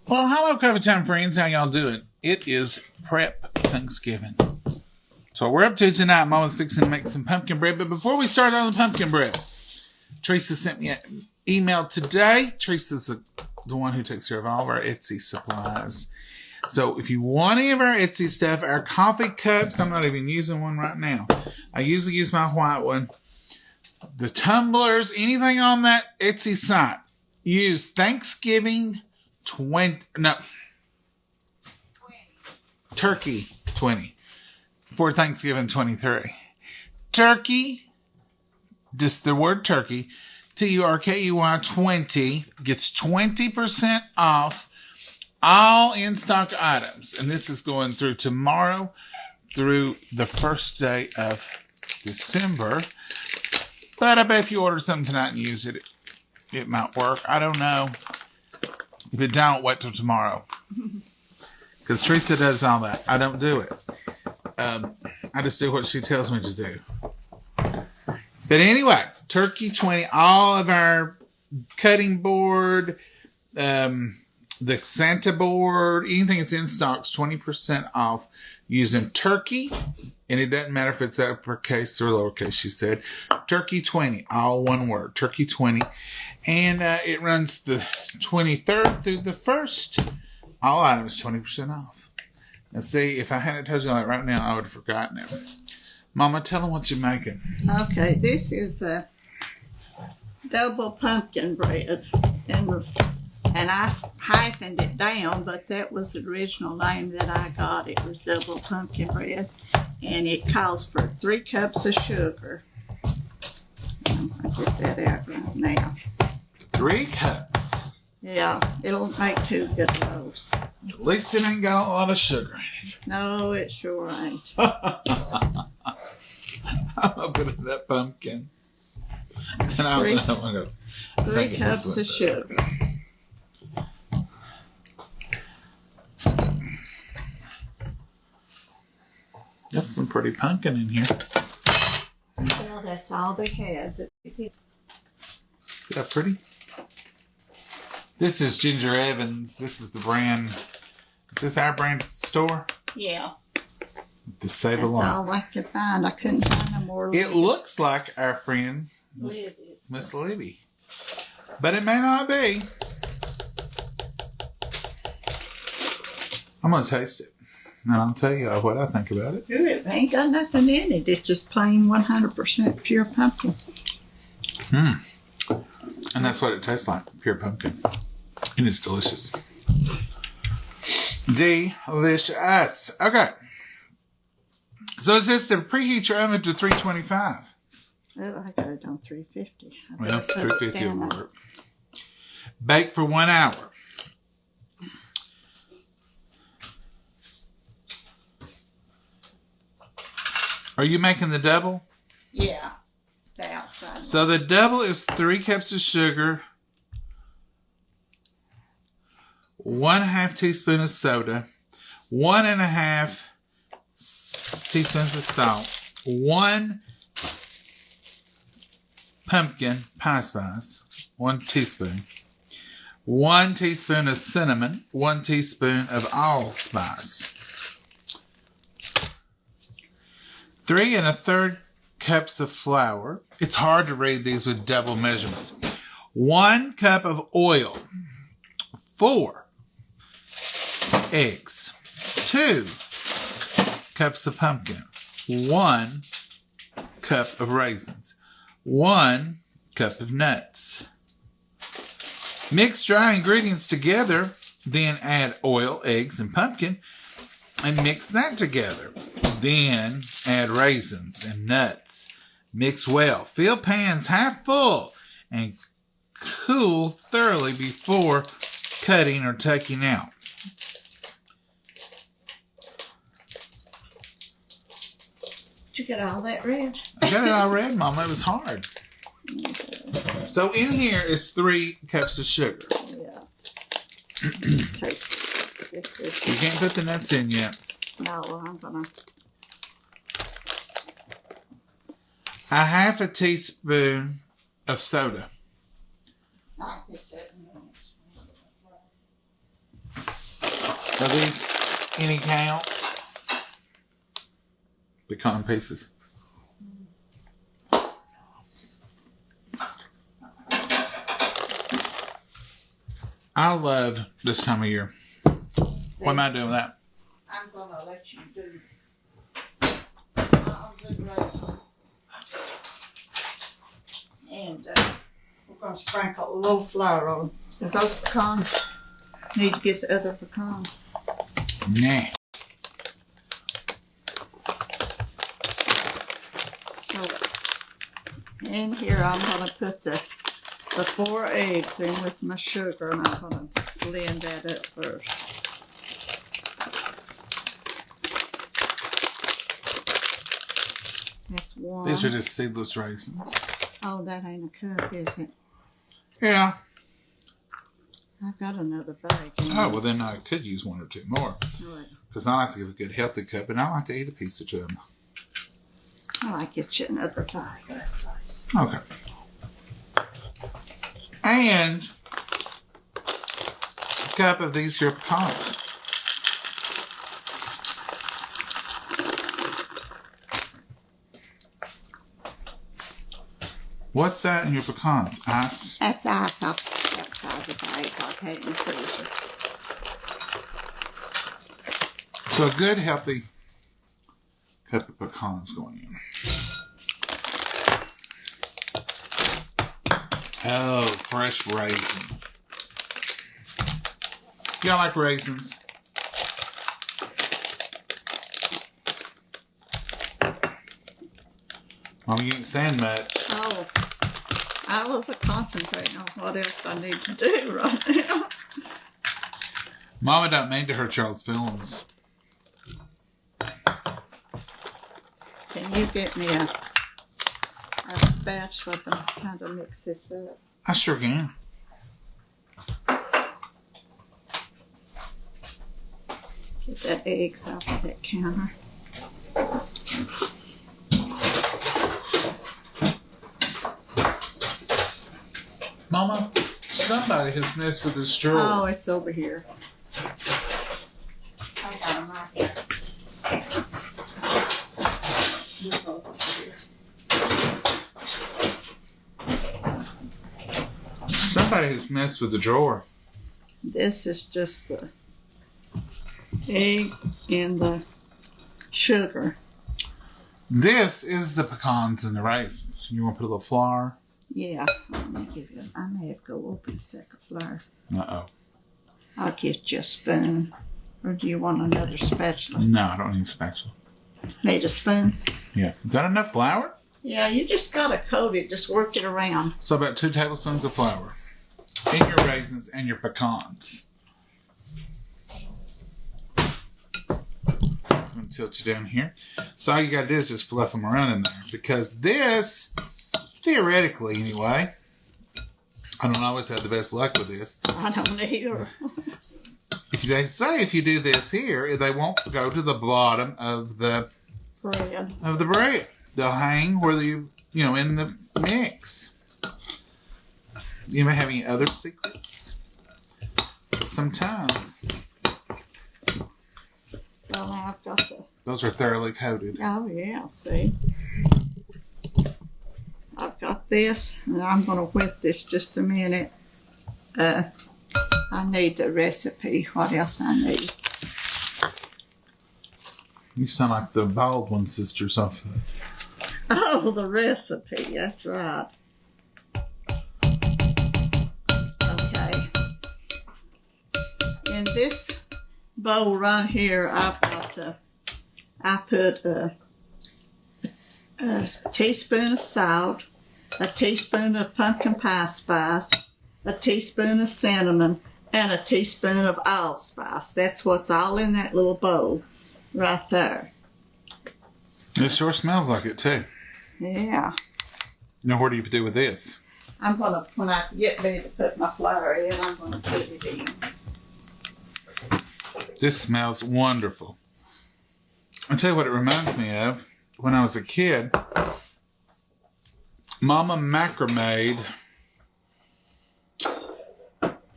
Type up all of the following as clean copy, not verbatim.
Well, hello, Coffee Time friends. How y'all doing? It is Prep Thanksgiving. So what we're up to tonight, Mama's fixing to make some pumpkin bread. But before we start on the pumpkin bread, Teresa sent me an email today. Teresa's the one who takes care of all of our Etsy supplies. So if you want any of our Etsy stuff, our coffee cups, I'm not even using one right now. I usually use my white one. The tumblers, anything on that Etsy site, use Thanksgiving Turkey 20 for Thanksgiving 23. Turkey, just the word turkey, TURKEY 20 gets 20% off all in-stock items. And this is going through tomorrow through the first day of December. But I bet if you order something tonight and use it, it might work. I don't know. If it don't, wait till tomorrow. Because Teresa does all that. I don't do it. I just do what she tells me to do. But anyway, Turkey 20, all of our cutting board, the Santa board, anything that's in stock is 20% off using Turkey. And it doesn't matter if it's uppercase or lowercase, she said. Turkey 20, all one word. Turkey 20. And it runs the 23rd through the 1st. All items 20% off. Now see, if I hadn't told you that right now, I would have forgotten it. Mama, tell them what you're making. Okay, this is a double pumpkin bread. And I hyphened it down, but that was the original name that I got. It was double pumpkin bread. And it calls for 3 cups of sugar. I'll get that out right now. 3 cups. Yeah, it'll make 2 good loaves. At least it ain't got a lot of sugar in it. No, it sure ain't. I'm opening that pumpkin. And I'm going to go. 3 cups of sugar. Got some pretty pumpkin in here. Well, that's all they had. See how pretty? This is Ginger Evans. This is the brand. Is this our brand at the store? Yeah. To save a That's lot. all I could find. I couldn't find no more. It looks like our friend, Miss Libby. But it may not be. I'm going to taste it. And I'll tell you what I think about it. It ain't got nothing in it. It's just plain 100% pure pumpkin. And that's what it tastes like. Pure pumpkin. And it's delicious. Delicious. Okay. So it says to preheat your oven to 325. Oh, I got it on 350. Well, 350 will work. Bake for 1 hour. Are you making the double? Yeah. The outside. So the double is 3 cups of sugar, 1/2 teaspoon of soda, 1.5 teaspoons of salt, 1 pumpkin pie spice, 1 teaspoon, 1 teaspoon of cinnamon, 1 teaspoon of allspice, 3 1/3 cups of flour. It's hard to read these with double measurements. 1 cup of oil, 4 eggs, 2 cups of pumpkin, 1 cup of raisins, 1 cup of nuts. Mix dry ingredients together, then add oil, eggs, and pumpkin, and mix that together. Then add raisins and nuts. Mix well. Fill pans half full and cool thoroughly before cutting or taking out. Did you get all that red? I got it all red, Mama. It was hard. So in here is 3 cups of sugar. Yeah. You can't put the nuts in yet. No, well, I'm gonna. 1/2 teaspoon of soda. Are these any count? Pecan pieces. I love this time of year. What am I doing with that? I'm gonna let you do almonds and raisins. And we're gonna sprinkle a little flour on them. 'Cause those pecans need to get the other pecans. Nah. So in here I'm gonna put the 4 eggs in with my sugar, and I'm gonna blend that up first. That's one. These are just seedless raisins. Oh, that ain't a cup, is it? Yeah. I've got another bag. Oh, well then I could use 1 or 2 more. Right. Because I like to give a good healthy cup, and I like to eat a piece or 2 of them. I like get you another bag. Okay. And a cup of these here pecans. What's that in your pecans? Ice? That's ice off outside the bag. I'll take it in the freezer. So a good healthy cup of pecans going in. Oh, fresh raisins. Y'all like raisins? Mom, you ain't saying much. Oh, I was concentrating on what else I need to do right now. Mama don't mean to hurt Charles' feelings. Can you get me a spatula to kind of mix this up? I sure can. Get that eggs off of that counter. Mama, somebody has messed with this drawer. Oh, it's over here. I got them right here. They're both over here. Somebody has messed with the drawer. This is just the egg and the sugar. This is the pecans and the raisins. You want to put a little flour? Yeah, let me give you. I may have to go open a sack of flour. Uh-oh. I'll get you a spoon. Or do you want another spatula? No, I don't need a spatula. Need a spoon? Yeah. Is that enough flour? Yeah, you just gotta coat it. Just work it around. So about 2 tablespoons of flour. In your raisins and your pecans. I'm going to tilt you down here. So all you got to do is just fluff them around in there. Because this, theoretically anyway, I don't always have the best luck with this. I don't either. They say if you do this here, they won't go to the bottom of the Bread. They'll hang where in the mix. You may have any other secrets? Sometimes. Well, now I've got the. Those are thoroughly coated. Oh, yeah, see. I've got this, and I'm going to whip this just a minute. I need the recipe. What else I need? You sound like the Baldwin sisters off of. Oh, the recipe. That's right. Okay. In this bowl right here, I've got I put a teaspoon of salt, a teaspoon of pumpkin pie spice, a teaspoon of cinnamon, and a teaspoon of allspice. That's what's all in that little bowl right there. It sure smells like it too. Yeah. Now, what do you do with this? I'm going to, when I get ready to put my flour in, I'm going to put it in. This smells wonderful. I'll tell you what it reminds me of. When I was a kid, Mama macrameed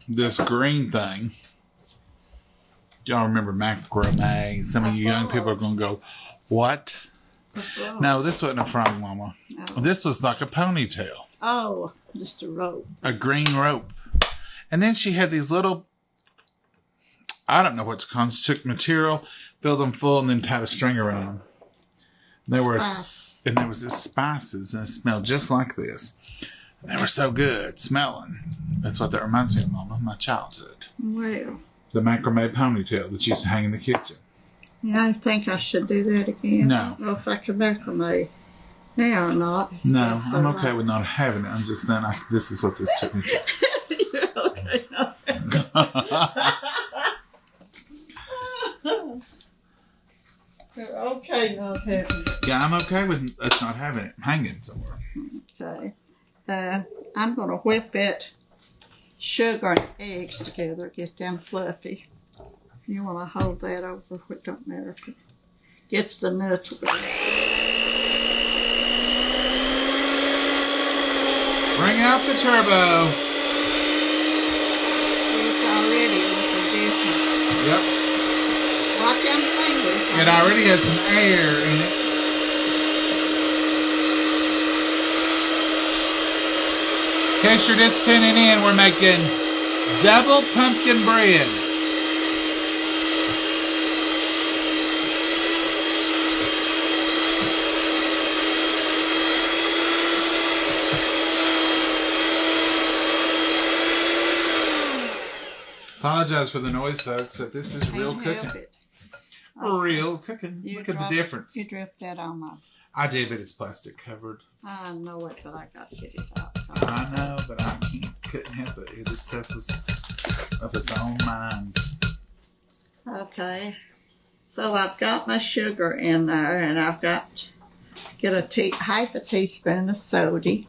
this green thing Y'all remember macrame? Some of you young people are going to go, what? No, this wasn't a frog, Mama. No. This was like a ponytail. Oh, just a rope. A green rope. And then she had these little, I don't know what to call them. She took material, filled them full, and then tied a string around them. There was this spices, and it smelled just like this. They were so good smelling. That's what that reminds me of, Mama, my childhood. Well. The macrame ponytail that used to hang in the kitchen. Yeah, I think I should do that again. No. I don't know if I can macrame now or not. It's No, been so I'm okay long. with not having it. I'm just saying this is what this took me to. You're okay. You're okay not having it. Yeah, I'm okay with us not having it hanging somewhere. Okay. I'm going to whip it, sugar and eggs together, get them fluffy. You want to hold that over, it don't matter if it gets the nuts. Bring out the turbo. It's already looking different. Yep. Watch them fingers. It already has some air in it. In case you're just tuning in, we're making double pumpkin bread. Apologize for the noise, folks, but this is real Can't help cooking. it. Real cooking. You Look at the dropped- difference. You dripped that on my. I did, but it's plastic covered. I know it, but I got to get it out. I know, but I couldn't help it. This stuff was of its own mind. Okay. So I've got my sugar in there, and I've got get half a teaspoon of soda.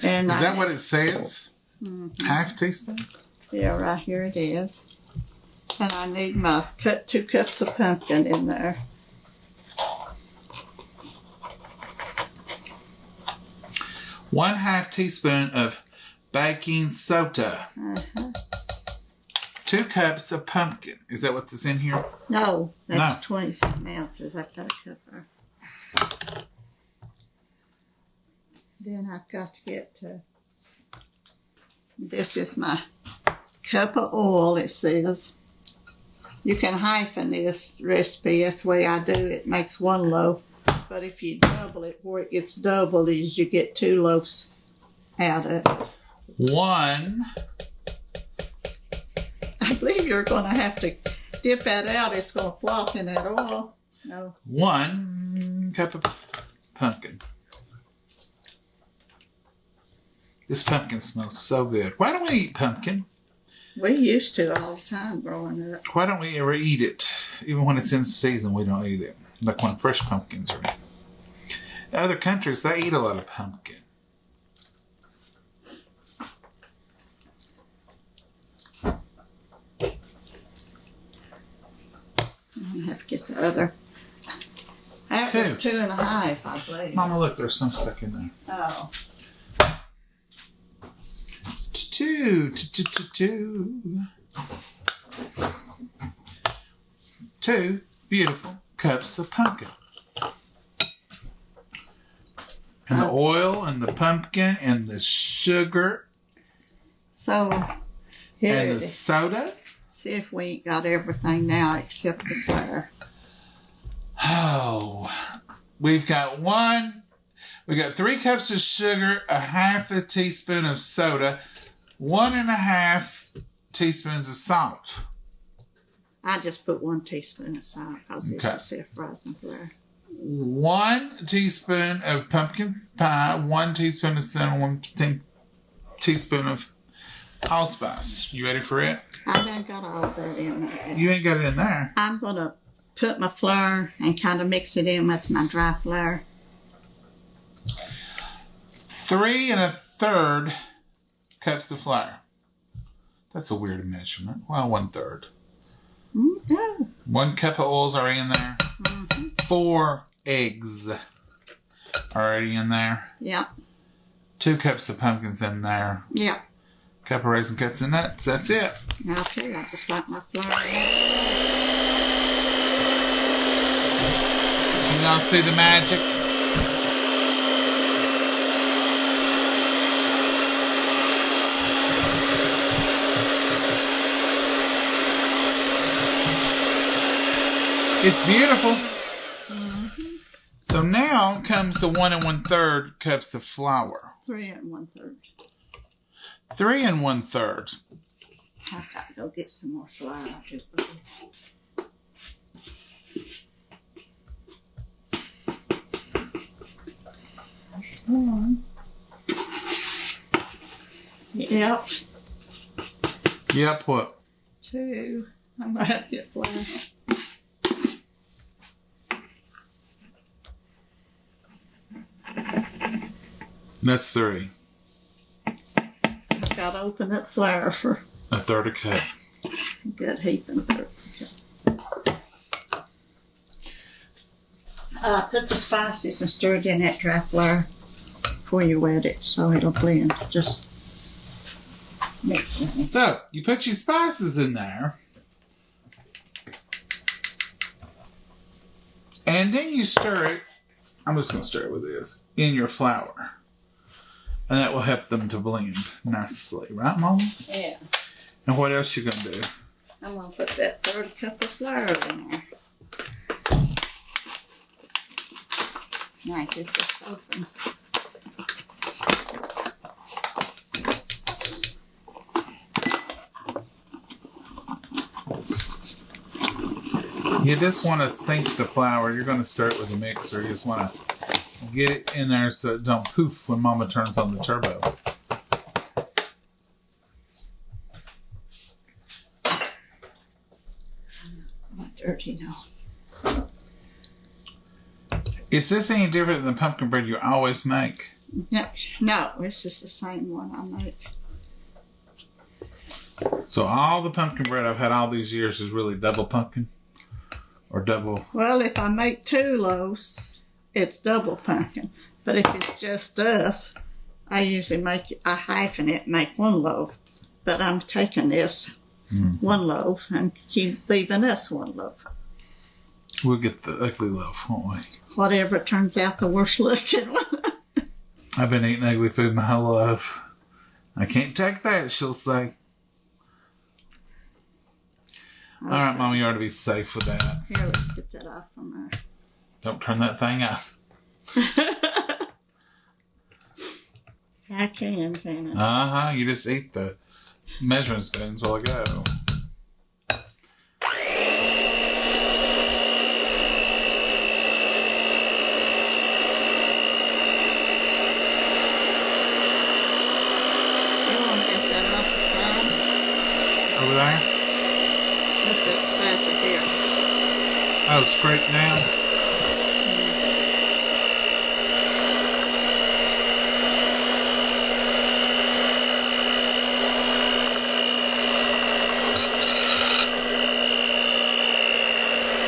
And Is that what it says? Mm-hmm. Half teaspoon? Yeah, right here it is. And I need my 2 cups of pumpkin in there. One half teaspoon of baking soda. Uh-huh. 2 cups of pumpkin. Is that what's in here? No, that's No. 27 ounces. I've got a cup there. Then I've got to get this is my cup of oil, it says. You can hyphen this recipe. That's the way I do it. It makes 1 loaf. But if you double it, where it gets doubled is you get 2 loaves out of it. 1. I believe you're going to have to dip that out. It's going to flop in that oil. No. 1 cup of pumpkin. This pumpkin smells so good. Why don't we eat pumpkin? We used to all the time growing up. Why don't we ever eat it? Even when it's in season, we don't eat it. Like when fresh pumpkins are in. In other countries, they eat a lot of pumpkin. I'm going to have to get the other. That was 2.5, I believe. Mama, look, there's some stuck in there. Oh. 2 beautiful cups of pumpkin. And the oil and the pumpkin and the sugar So, here and it the is. soda. See if we ain't got everything now except the flour. Oh, we've got 3 cups of sugar, a half a teaspoon of soda, 1.5 teaspoons of salt. I just put 1 teaspoon of salt because this Okay. is self-rising flour. 1 teaspoon of pumpkin pie, 1 teaspoon of cinnamon, 1 teaspoon of allspice. You ready for it? I done got all that in there. You ain't got it in there. I'm going to put my flour and kind of mix it in with my dry flour. 3 1/3 cups of flour. That's a weird measurement. Well, 1/3. Mm-hmm. 1 cup of oil's already in there. 4 eggs already in there. Yep. 2 cups of pumpkins in there. Yep. Couple raisin cuts and nuts. That's it. Okay, I just like my flour. You gonna see the magic? It's beautiful. Mm-hmm. So now comes the 1 1/3 cups of flour. 3 1/3. 3 1/3. I gotta go get some more flour. One. Yep. Yep, what? 2. I'm gonna have to get flour. That's 3. I've got to open up flour for 1/3 a cup. a good heaping of it. Put the spices and stir it in that dry flour before you wet it so it'll blend. Just mix it. So, you put your spices in there. And then you stir it. I'm just going to stir it with this. In your flour. And that will help them to blend nicely. Right, Mama? Yeah. And what else you going to do? I'm going to put that 1/3 cup of flour in there. Now get this open. You just want to sink the flour. You're going to stir it with a mixer. You just want to get it in there so it don't poof when Mama turns on the turbo. I'm dirty now. Is this any different than the pumpkin bread you always make? No, it's just the same one I make. So all the pumpkin bread I've had all these years is really double pumpkin? Or double? Well, if I make 2 loaves, it's double pumpkin. But if it's just us, I usually I hyphen it and make 1 loaf. But I'm taking this 1 loaf and keep leaving us 1 loaf. We'll get the ugly loaf, won't we? Whatever turns out the worst looking one. I've been eating ugly food my whole life. I can't take that, she'll say. Okay. All right, Mom, you ought to be safe with that. Here, let's get that off from there. Don't turn that thing off. I can I? Uh-huh, you just ate the measuring spoons while ago. Over there? That's it, spatula here. Oh, scrape down?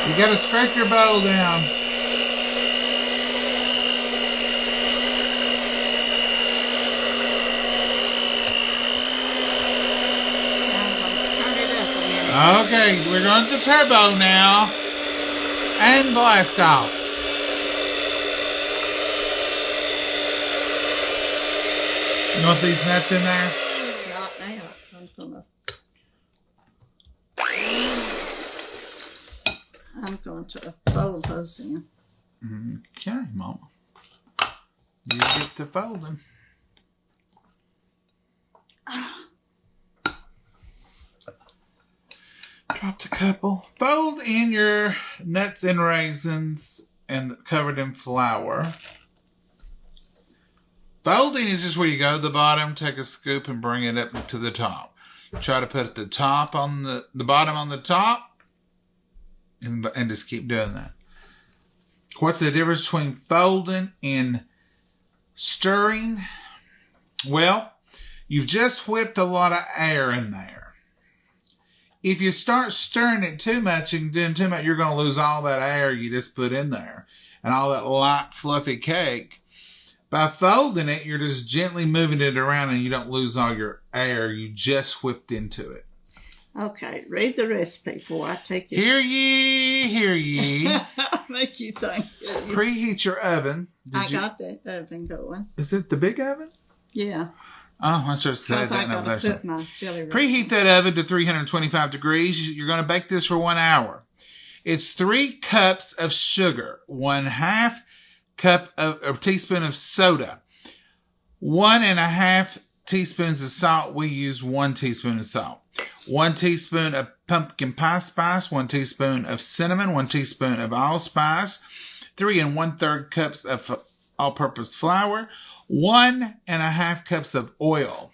You gotta scrape your bowl down. Okay, we're going to turbo now. And blast off. You want these nuts in there? Not now. I'm going to fold those in. Okay, Mama. You get to folding. Dropped a couple. Fold in your nuts and raisins and covered in flour. Folding is just where you go to the bottom, take a scoop and bring it up to the top. Try to put the top on the bottom on the top and just keep doing that. What's the difference between folding and stirring? Well, you've just whipped a lot of air in there. If you start stirring it too much and doing too much, you're going to lose all that air you just put in there and all that light, fluffy cake. By folding it, you're just gently moving it around and you don't lose all your air. You just whipped into it. Okay, read the recipe before I take it. Hear ye, hear ye. Make you think. Preheat your oven. Got the oven going. Is it the big oven? Yeah. Oh, I should have said that. I gotta put my jelly Preheat that oven to 325 degrees. You're going to bake this for 1 hour. It's 3 cups of sugar, 1/2 cup of a teaspoon of soda, 1.5 teaspoons of salt. We use 1 teaspoon of salt, 1 teaspoon of pumpkin pie spice, 1 teaspoon of cinnamon, 1 teaspoon of allspice, 3 1/3 cups of all-purpose flour, 1.5 cups of oil,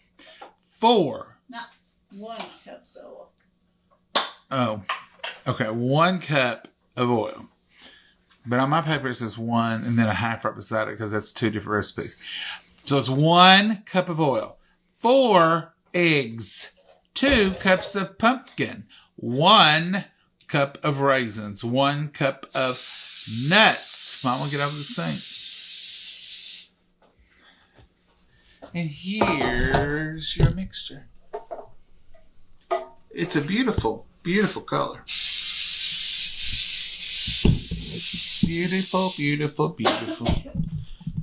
4. Not 1 cup of oil. Oh, okay, 1 cup of oil. But on my paper it says 1 and then a half right beside it because that's 2 different recipes. So it's 1 cup of oil, 4 eggs, 2 cups of pumpkin, 1 cup of raisins, 1 cup of nuts. Mom will get over the sink. And here's your mixture. It's a beautiful, beautiful color. Beautiful, beautiful, beautiful.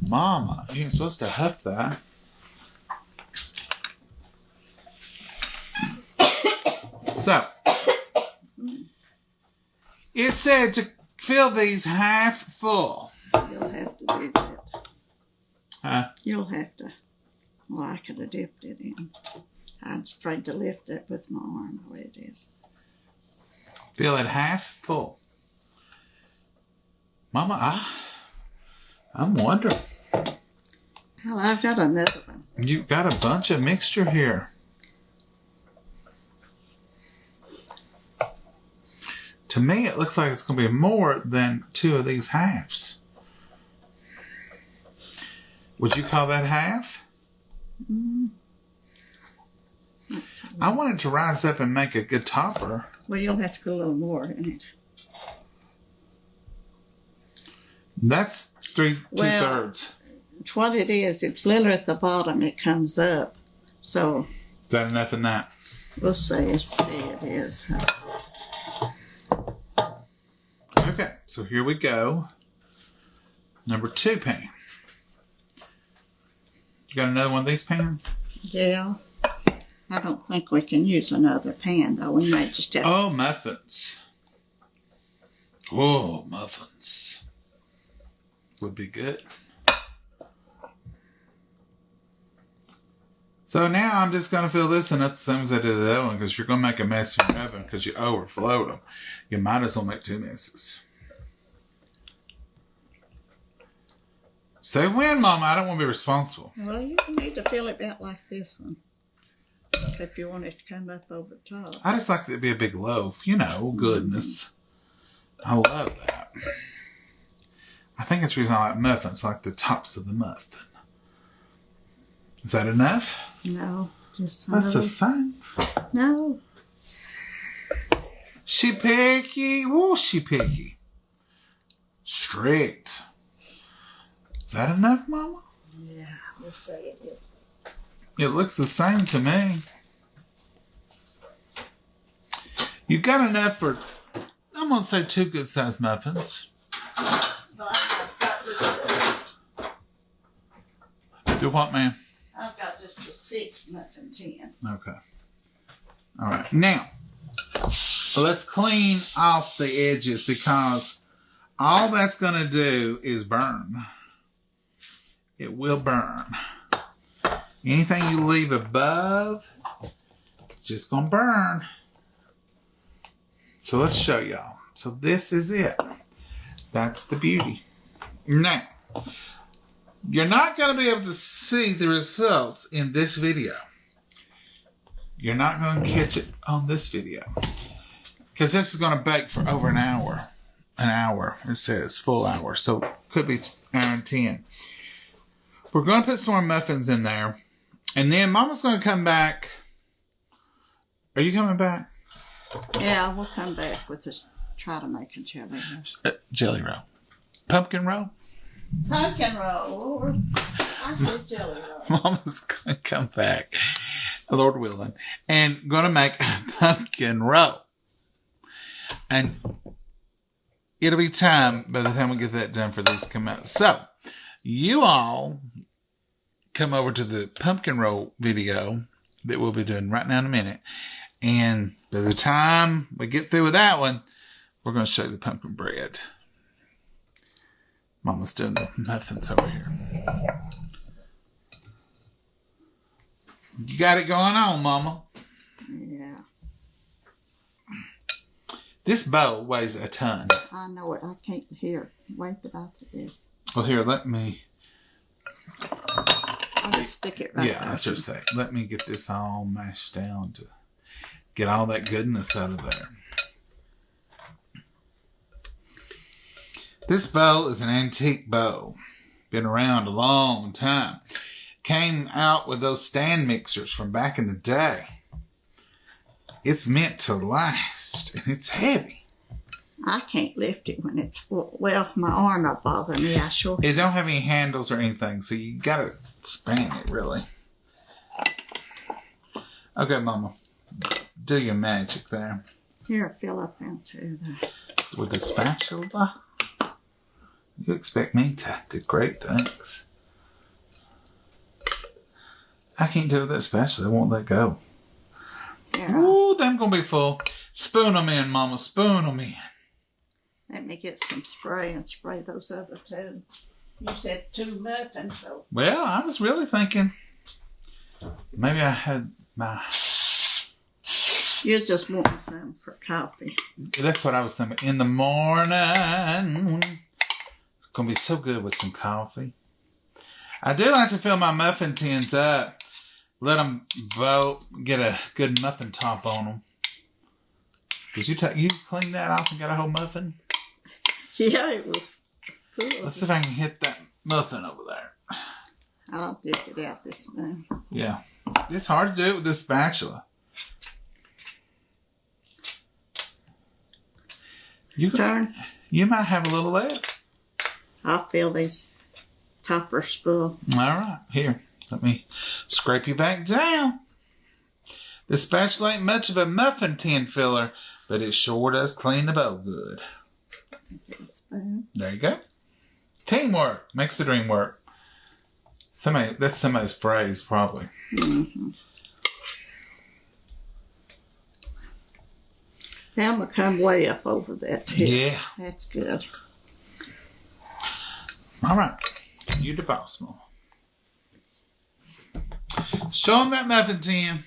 Mama, you ain't supposed to huff that. So, it said to fill these half full. You'll have to do that. Huh? You'll have to. Well, I could have dipped it in. I'm afraid to lift it with my arm the way it is. Fill it half full. Mama, I'm wondering. Well, I've got another one. You've got a bunch of mixture here. To me, it looks like it's going to be more than 2 of these halves. Would you call that half? I want it to rise up and make a good topper. Well, you'll have to put a little more in it. That's 2/3. What it is, it's littler at the bottom. It comes up. So Is that enough in that? we'll see. It is. Okay, so here we go. Number 2 pan. You got another one of these pans? Yeah. I don't think we can use another pan, though. We may just have... Oh, muffins. Oh, muffins. Would be good. So now I'm just going to fill this one up the same as I did the other one because you're going to make a mess in your oven because you overflowed them. You might as well make 2 messes. Say when, Mama. I don't want to be responsible. Well, you need to fill it out like this one. If you want it to come up over the top. I just like it to be a big loaf. You know, goodness. I love that. I think it's the reason I like muffins, like the tops of the muffin. Is that enough? No, just so. That's the same. No. She picky. Whoa, she picky. Strict. Is that enough, Mama? Yeah, we'll say it is. It looks the same to me. You got enough for, I'm going to say 2 good-sized muffins. Do what, ma'am? I've got just a 6, nothing 10. Okay. All right. Now, let's clean off the edges because all that's going to do is burn. It will burn. Anything you leave above, it's just going to burn. So let's show y'all. So this is it. That's the beauty. Now, you're not going to be able to see the results in this video. You're not going to catch it on this video. Because this is going to bake for over an hour. An hour, it says, full hour. So it could be 9:10. We're going to put some more muffins in there. And then Mama's going to come back. Are you coming back? Yeah, we'll come back with this. Try to make a jelly roll. Jelly roll. Pumpkin roll? Pumpkin roll. I said jelly roll. Mama's going to come back, Lord willing, and going to make a pumpkin roll. And it'll be time by the time we get that done for these to come out. So, you all come over to the pumpkin roll video that we'll be doing right now in a minute. And by the time we get through with that one, we're going to show you the pumpkin bread. Mama's doing the muffins over here. You got it going on, Mama. Yeah. This bowl weighs a ton. I know it. I can't hear. Wipe it off of this. Well, here, let me... I'll just stick it right Yeah, I should say. Let me get this all mashed down to get all that goodness out of there. This bowl is an antique bowl. Been around a long time. Came out with those stand mixers from back in the day. It's meant to last, and it's heavy. I can't lift it when it's full. Well, my arm will bother me, I sure. It don't have any handles or anything, so you gotta span it, really. Okay, Mama. Do your magic there. Here, fill up into the... With the spatula? You expect me to do great things. I can't do it with that spatula. It won't let go. Here, Ooh, them gonna be full. Spoon them in, Mama. Spoon them in. let me get some spray and spray those other two. You said 2 muffins, so... Well, I was really thinking maybe I had my... You just want some for coffee. That's what I was thinking. In the morning. It's going to be so good with some coffee. I do like to fill my muffin tins up. Let them get a good muffin top on them. Did you clean that off and got a whole muffin? Yeah, it was full. Let's see if I can hit that muffin over there. I'll dig it out this spoon. Yeah. It's hard to do it with this spatula. You might have a little left. I'll fill these toppers full. All right. Here, let me scrape you back down. The spatula ain't much of a muffin tin filler, but it sure does clean the bowl good. Get a spoon. There you go. Teamwork makes the dream work. That's somebody's phrase, probably. Mm-hmm. Thelma come way up over that hill. Yeah. That's good. All right. You the boss, Mama. Show them that muffin tin.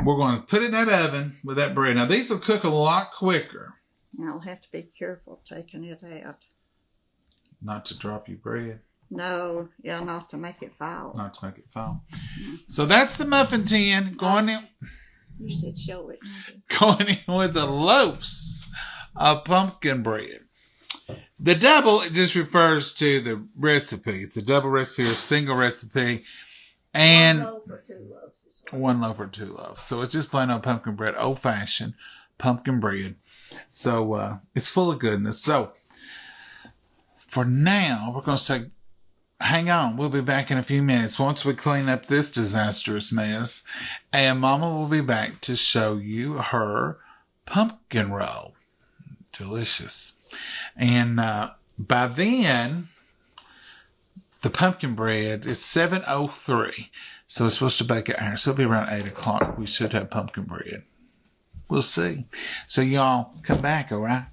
We're going to put it in that oven with that bread. Now, these will cook a lot quicker. I'll have to be careful taking it out. Not to drop your bread. No, yeah, not to make it fall. Not to make it fall. So that's the muffin tin going in. You said show it. Going in with the loaves of pumpkin bread. The double just refers to the recipe. It's a double recipe or a single recipe. And 1 loaf or 2 loaves is what. 1 loaf or 2 loaves. So it's just plain old pumpkin bread, old fashioned pumpkin bread. So it's full of goodness. So for now, we're going to say, hang on. We'll be back in a few minutes once we clean up this disastrous mess. And Mama will be back to show you her pumpkin roll. Delicious. And by then, the pumpkin bread is 7:03. So it's supposed to bake at hour. So it'll be around 8 o'clock. We should have pumpkin bread. We'll see. So y'all come back, all right?